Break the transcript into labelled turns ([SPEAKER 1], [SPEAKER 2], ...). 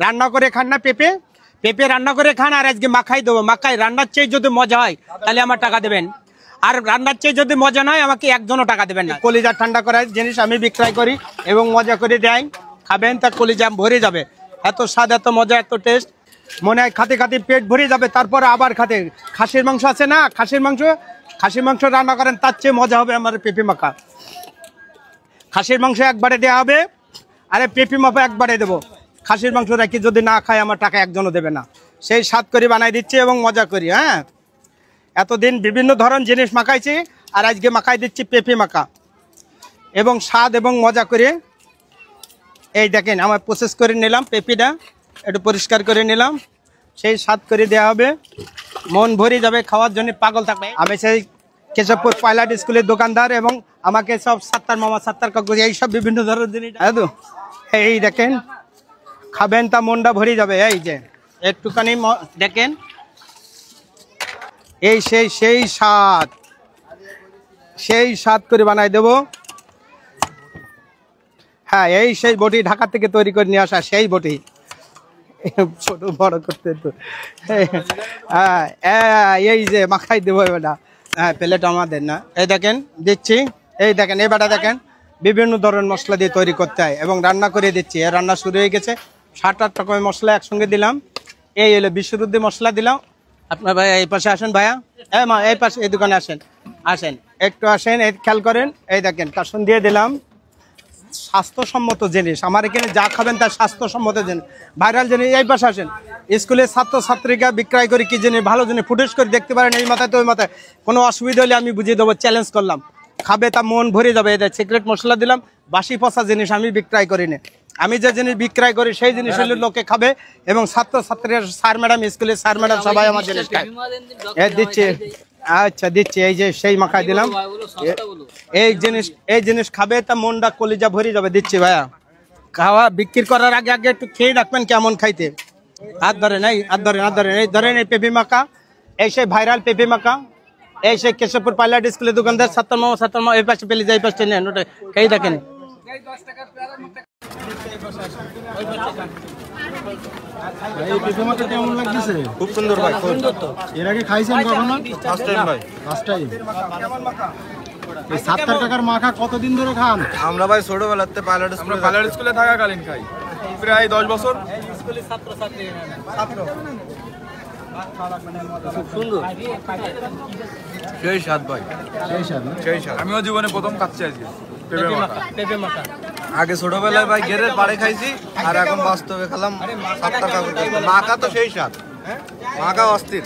[SPEAKER 1] রান্না করে খান না পেঁপে, পেঁপে রান্না করে খান আর আজকে মাখাই দেবো। মাখাই রান্নার চেয়ে যদি মজা হয় তাহলে আমার টাকা দেবেন, আর রান্নার চেয়ে যদি মজা নয় আমাকে একজনও টাকা দেবেন না। কলিজা ঠান্ডা করার জিনিস আমি বিক্রয় করি এবং মজা করে দেয়, খাবেন তার কলিজা ভরে যাবে। এত স্বাদ, এত মজা, এত টেস্ট, মনে হয় খাতে খাতে পেট ভরে যাবে। তারপরে আবার খাতে খাসির মাংস আছে না, খাসির মাংস রান্না করেন তার চেয়ে মজা হবে আমার পেঁপে মাখা। খাসির মাংস একবারে দেওয়া হবে, আরে পেঁপে মাখা একবারে দেবো। খাসির মাংস রাখি যদি না খায় আমার টাকা একজনও দেবে না। সেই স্বাদ করে বানাই দিচ্ছি এবং মজা করি। হ্যাঁ, এতদিন বিভিন্ন ধরন জিনিস মাখাইছি আর আজকে মাখাই দিচ্ছি পেঁপে মাখা এবং স্বাদ এবং মজা করে। এই দেখেন আমার প্রসেস করে নিলাম, পেঁপেটা একটু পরিষ্কার করে নিলাম, সেই স্বাদ করে দেওয়া হবে, মন ভরে যাবে, খাওয়ার জন্য পাগল থাকবে। আমি সেই কেশবপুর পাইলট স্কুলের দোকানদার এবং আমাকে সব সাত্তার মামা, সাত্তার কাকু, এইসব বিভিন্ন ধরনের জিনিস। এই দেখেন খাবেন তা মনটা ভরে যাবে। এই যে একটুখানি দেখেন, এই সেই স্বাদ করে বানাই দেব। হ্যাঁ, এই সেই বটি ঢাকা থেকে তৈরি করে নিয়ে আসা, সেই বটি ছোট বড় করতে তো। হ্যাঁ, এই যে মাখাই দেবো এবারটা। হ্যাঁ, প্লেট আমাদের না। এই দেখেন দিচ্ছি, এই দেখেন এবারটা দেখেন বিভিন্ন ধরনের মশলা দিয়ে তৈরি করতে হয় এবং রান্না করে দিচ্ছি। রান্না শুরু হয়ে গেছে, 7-8 রকমের মশলা একসঙ্গে দিলাম। এই হলো বিশ্বরুদ্ধি মশলা দিলাম। আপনার ভাই এই পাশে আসেন, ভাইয়া মা এই পাশে এই দোকানে আসেন একটু আসেন, এই খেয়াল করেন। এই দেখেন কাসুন দিয়ে দিলাম, স্বাস্থ্যসম্মত জিনিস। আমার এখানে যা খাবেন তার স্বাস্থ্যসম্মত জিনিস, ভাইরাল জিনিস। এই পাশে আসেন, স্কুলের ছাত্রছাত্রীরা বিক্রয় করি কি জিনিস, ভালো জিনিস ফুটেজ করে দেখতে পারেন। এই মাথায় তো ওই মাথায় কোনো অসুবিধা হলে আমি বুঝিয়ে দেবো, চ্যালেঞ্জ করলাম। খাবে তা মন ভরে যাবে। এটা সিক্রেট মশলা দিলাম, বাসি পচা জিনিস আমি বিক্রয় করি না। আমি যে জিনিস বিক্রয় করি সেই জিনিস হলে লোকে খাবে এবং ছাত্রছাত্রীরা, স্যার ম্যাডাম, স্কুলের স্যার ম্যাডাম সবাই আমার জিনিস খায়। দিচ্ছি, আচ্ছা দিচ্ছি। এই যে সেই মাখাই দিলাম, এই জিনিস খাবে তা মনটা কলিজা ভরে যাবে। দিচ্ছি ভাইয়া, খাওয়া বিক্রি করার আগে একটু খেয়ে রাখবেন কেমন খাইতে। হাত ধরেন, এই ধরেন এই পেঁপে মাখা, এই সেই ভাইরাল পেঁপে মাখা, এই সেই কেশবপুর পাইলট স্কুলের দোকানদার সাত্তার মামা এই পাশে পেলে যাই পাশে নেন, ওটা খেয়ে দেখেন।
[SPEAKER 2] খুব সুন্দর ভাই,
[SPEAKER 3] এর আগে খাইছেন কখনো?
[SPEAKER 2] ফার্স্ট টাইম ভাই,
[SPEAKER 3] ফার্স্ট টাইম। এই 70 টাকার মাখা কতদিন ধরে খান?
[SPEAKER 2] আমরা ভাই ছোটবেলাতে পাইলট স্কুলে থাকাকালীন খাই, প্রায় 10 বছর। সেই স্বাদ ভাই, সেই স্বাদ। আমিও জীবনে প্রথম খাচ্ছি আজকে পেঁপে মাখা। আগে ছোটবেলায় ভাই গেরের পাড়ে খাইছি আর এখন বাস্তবে খেলাম 70 টাকা মাখা। তো সেই স্বাদ, মাখা অস্থির।